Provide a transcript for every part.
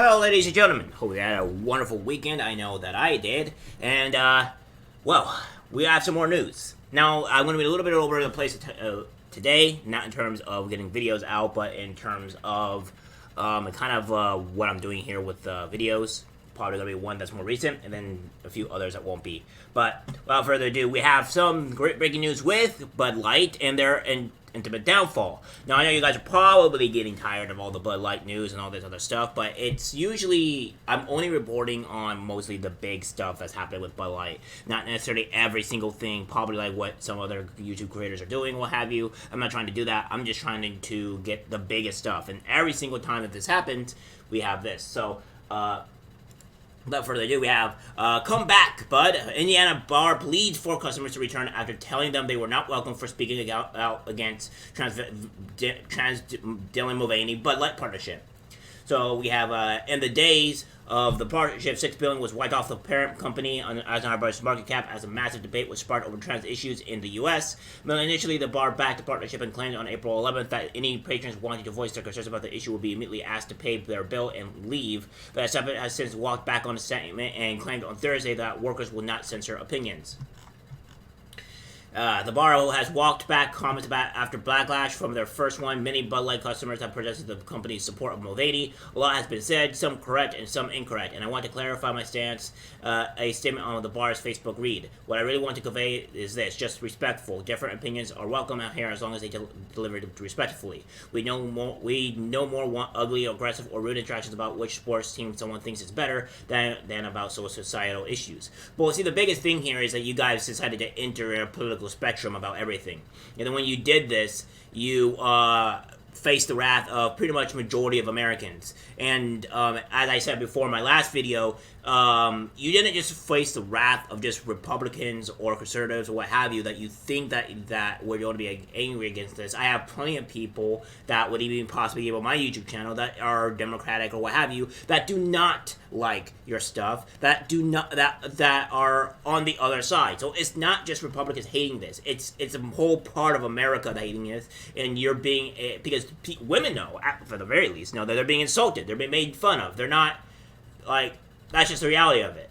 Hello, ladies and gentlemen. Hope you had a wonderful weekend. I know that I did. And, well, we have some more news. Now, I'm going to be a little bit over the place today, not in terms of getting videos out, but in terms of what I'm doing here with videos. Probably going to be one that's more recent, and then a few others that won't be. But without further ado, we have some great breaking news with Bud Light and their intimate downfall. Now, I know you guys are probably getting tired of all the Bud Light news and all this other stuff, but it's usually, I'm only reporting on mostly the big stuff that's happening with Bud Light. Not necessarily every single thing, probably like what some other YouTube creators are doing, what have you. I'm not trying to do that. I'm just trying to get the biggest stuff. And every single time that this happens, we have this. So, without further ado, we have, come back, Bud. Indiana bar pleads for customers to return after telling them they were not welcome for speaking out against Dylan Mulvaney Bud Light partnership. So we have, in the days of the partnership, $6 billion was wiped off the parent company on Eisenhower's market cap as a massive debate was sparked over trans issues in the U.S. Initially, the bar backed the partnership and claimed on April 11th that any patrons wanting to voice their concerns about the issue would be immediately asked to pay their bill and leave. But Separate has since walked back on the statement and claimed on Thursday that workers will not censor opinions. The bar has walked back comments about after backlash from their first one. Many Bud Light customers have protested the company's support of Mulvaney. A lot has been said, some correct and some incorrect, and I want to clarify my stance. A statement on the bar's Facebook read. What I really want to convey is this, just respectful. Different opinions are welcome out here as long as they delivered respectfully. We no more want ugly, aggressive, or rude interactions about which sports team someone thinks is better than about societal issues. But see, the biggest thing here is that you guys decided to enter a political spectrum about everything. And then when you did this, you faced the wrath of pretty much majority of Americans. And as I said before in my last video, you didn't just face the wrath of just Republicans or conservatives or what have you, that you think that we're going to be angry against this. I have plenty of people that would even possibly be on my YouTube channel that are Democratic or what have you, that do not like your stuff, that are on the other side. So it's not just Republicans hating this. It's a whole part of America that hating this, and you're being, because women know, for the very least, know that they're being insulted, they're being made fun of. They're not, like, that's just the reality of it.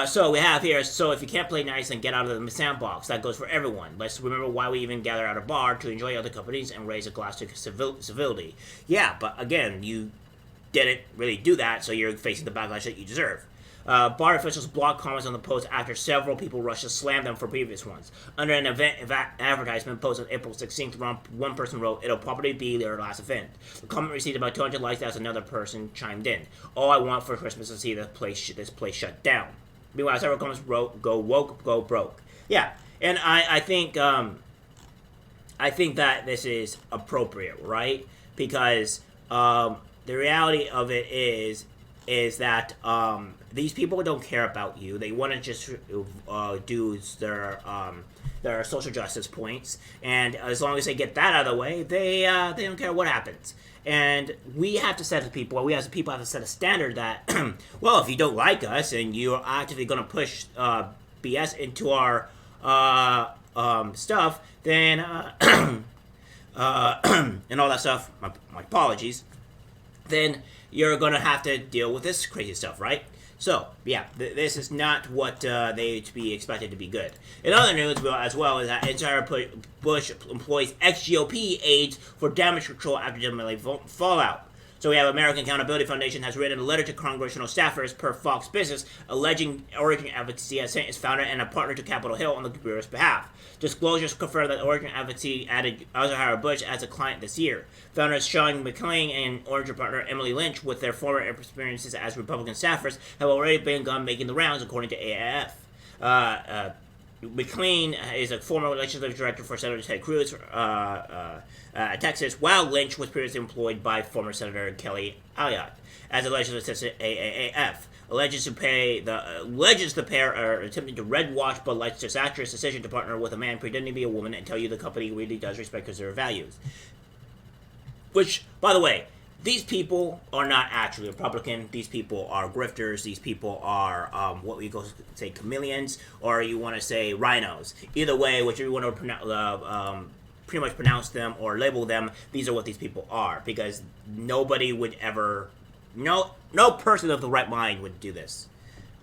So we have here, so if you can't play nice, then get out of the sandbox. That goes for everyone. Let's remember why we even gather at a bar, to enjoy other companies and raise a glass to civility. Yeah, but again, you didn't really do that, so you're facing the backlash that you deserve. Bar officials blocked comments on the post after several people rushed to slam them for previous ones. Under an event advertisement posted on April 16th, one person wrote, "It'll probably be their last event." The comment received about 200 likes as another person chimed in. "All I want for Christmas is to see this place shut down." Meanwhile, several comments wrote, "Go woke, go broke." Yeah, and I think that this is appropriate, right? Because the reality of it is that these people don't care about you. They want to just do their social justice points, and as long as they get that out of the way, they don't care what happens. And we have to set we as people have to set a standard that, well, if you don't like us and you're actively going to push BS into our stuff, then and all that stuff. My apologies. Then you're going to have to deal with this crazy stuff, right? So, yeah, this is not what they to be expected to be good. In other news, as well, is that entire Bush employs ex-GOP aides for damage control after Democratic fallout. So we have American Accountability Foundation has written a letter to congressional staffers per Fox Business alleging Origin Advocacy has sent its founder and a partner to Capitol Hill on the Bureau's behalf. Disclosures confirm that Origin Advocacy added Eisenhower-Bush as a client this year. Founders Sean McLean and Origin partner Emily Lynch, with their former experiences as Republican staffers, have already begun making the rounds, according to AAF. McLean is a former legislative director for Senator Ted Cruz, Texas, while Lynch was previously employed by former Senator Kelly Ayotte as a legislative assistant AAF. Alleges the pair are attempting to red wash Bud Light's disastrous decision to partner with a man pretending to be a woman and tell you the company really does respect conservative values. Which, by the way, these people are not actually Republican. These people are grifters. These people are what we go say chameleons, or you want to say rhinos. Either way, whichever you want to pretty much pronounce them or label them, these are what these people are, because nobody would ever, no person of the right mind would do this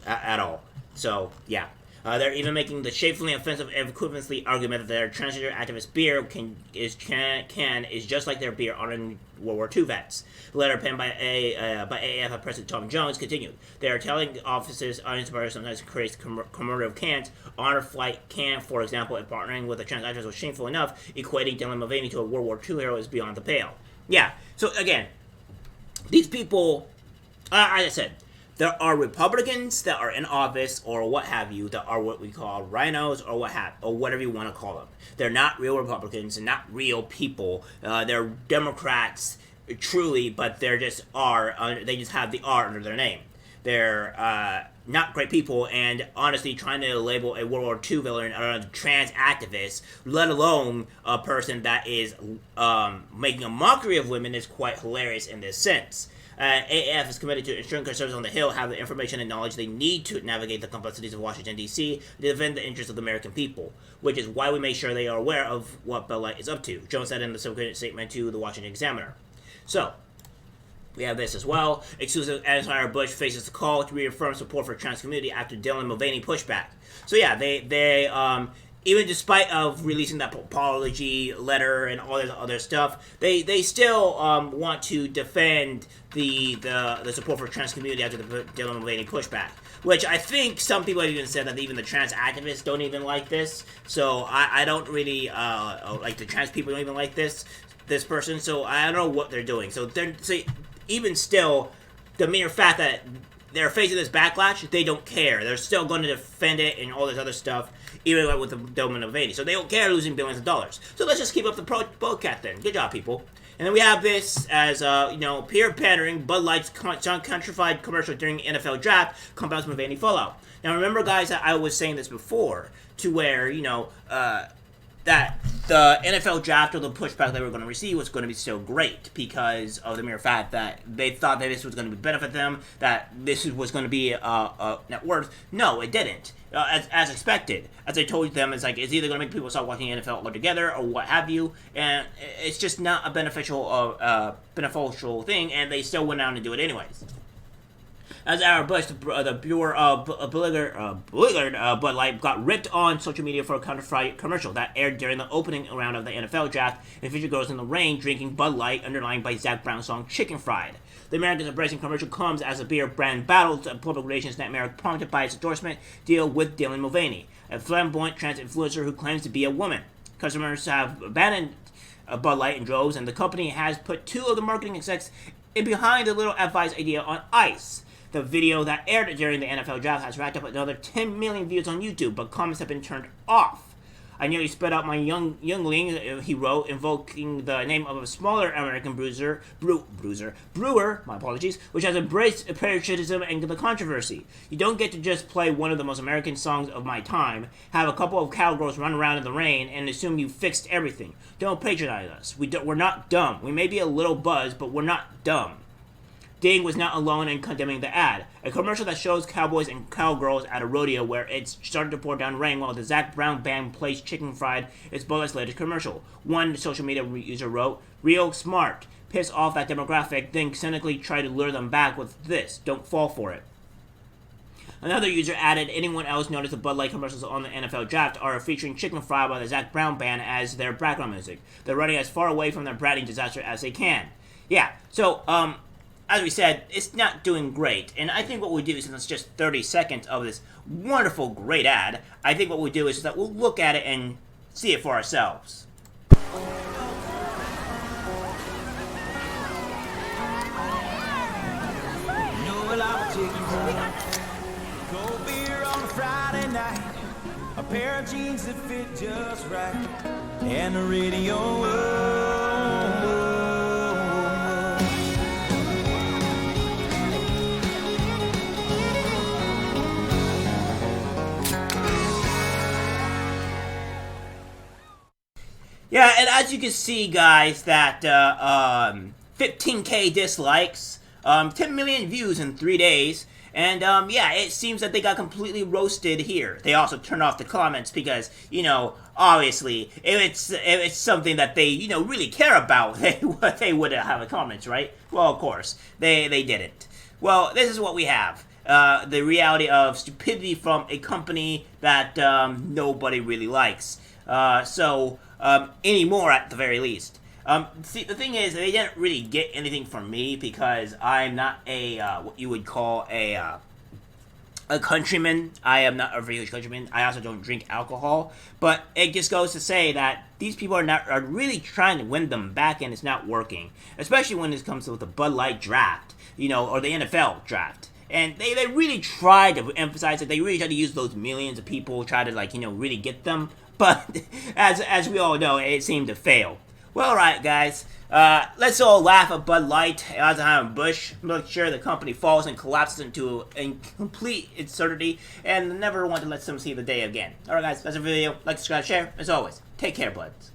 at all. So yeah. They're even making the shamefully offensive equivalency argument that their transgender activist beer is just like their beer honoring World War II vets. The letter penned by AAF President Tom Jones continued. They are telling officers uninspired sometimes creates commemorative cans. Honor Flight can, for example, if partnering with a trans activist was shameful enough, equating Dylan Mulvaney to a World War II hero is beyond the pale. Yeah, so again, these people, as I said, there are Republicans that are in office or what have you that are what we call rhinos or whatever you want to call them. They're not real Republicans and not real people. They're Democrats truly, but they're just they just have the R under their name. They're not great people, and honestly, trying to label a World War II villain a trans activist, let alone a person that is making a mockery of women, is quite hilarious in this sense. AAF is committed to ensuring conservatives on the Hill have the information and knowledge they need to navigate the complexities of Washington, D.C. to defend the interests of the American people, which is why we make sure they are aware of what Bud Light is up to, Jones said in the subsequent statement to the Washington Examiner. So, we have this as well. Exclusive anti-Bush faces the call to reaffirm support for trans community after Dylan Mulvaney pushback. So yeah, they even despite of releasing that apology letter and all this other stuff, they still want to defend the support for trans community after the Dylan Mulvaney pushback. Which I think some people have even said that even the trans activists don't even like this. So I don't really like the trans people don't even like this person. So I don't know what they're doing. So even still, the mere fact that they're facing this backlash, they don't care. They're still going to defend it and all this other stuff, even like with the Dylan Mulvaney. So they don't care losing billions of dollars. So let's just keep up the broadcast then. Good job, people. And then we have this as, peer pandering, Bud Light's countrified commercial during the NFL draft compounds Mulvaney fallout. Now remember, guys, that I was saying this before, to where, that the NFL draft or the pushback they were going to receive was going to be so great because of the mere fact that they thought that this was going to benefit them, that this was going to be a net worth. No, it didn't. As expected. As I told them, it's either going to make people stop watching NFL altogether or what have you, and it's just not a beneficial thing, and they still went out and do it anyways. As our Bush, the Bureau of Bud Light got ripped on social media for a counterfeit commercial that aired during the opening round of the NFL draft and featured girls in the rain drinking Bud Light, underlined by Zac Brown's song Chicken Fried. The Americans embracing commercial comes as a beer brand battles a public relations nightmare prompted by its endorsement deal with Dylan Mulvaney, a flamboyant trans influencer who claims to be a woman. Customers have abandoned Bud Light in droves, and the company has put two of the marketing execs in behind the little advice idea on ice. The video that aired during the NFL draft has racked up another 10 million views on YouTube, but comments have been turned off. I nearly spit out my youngling, he wrote, invoking the name of a smaller American brewer, my apologies, which has embraced patriotism and the controversy. You don't get to just play one of the most American songs of my time, have a couple of cowgirls run around in the rain, and assume you fixed everything. Don't patronize us. We're not dumb. We may be a little buzzed, but we're not dumb. Ding was not alone in condemning the ad. A commercial that shows cowboys and cowgirls at a rodeo where it's starting to pour down rain while the Zac Brown band plays Chicken Fried is Bud Light's latest commercial. One social media user wrote, "Real smart. Piss off that demographic, then cynically try to lure them back with this. Don't fall for it." Another user added, "Anyone else notice the Bud Light commercials on the NFL draft are featuring Chicken Fried by the Zac Brown band as their background music? They're running as far away from their branding disaster as they can." Yeah, so, as we said, it's not doing great. And I think what we do, since it's just 30 seconds of this wonderful, great ad, I think what we do is that we'll look at it and see it for ourselves. Cold beer on a Friday night, a pair of jeans that fit just right, and the radio. Yeah, and as you can see, guys, that 15K dislikes, 10 million views in 3 days, And yeah, it seems that they got completely roasted here. They also turned off the comments because, obviously, if it's something that they, really care about, they would have a comments, right? Well, of course, they didn't. Well, this is what we have. The reality of stupidity from a company that nobody really likes. Anymore at the very least. See, the thing is, they didn't really get anything from me because I'm not a, what you would call a countryman. I am not a very huge countryman. I also don't drink alcohol. But it just goes to say that these people are really trying to win them back, and it's not working. Especially when it comes to the Bud Light draft, or the NFL draft. And they really try to emphasize it. They really try to use those millions of people, try to, really get them. But as we all know, it seemed to fail. Well, alright, guys. Let's all laugh at Bud Light, Anheuser-Busch. Make sure the company falls and collapses into a complete absurdity, and never want to let them see the day again. Alright, guys, that's the video. Like, subscribe, share. As always, take care, buds.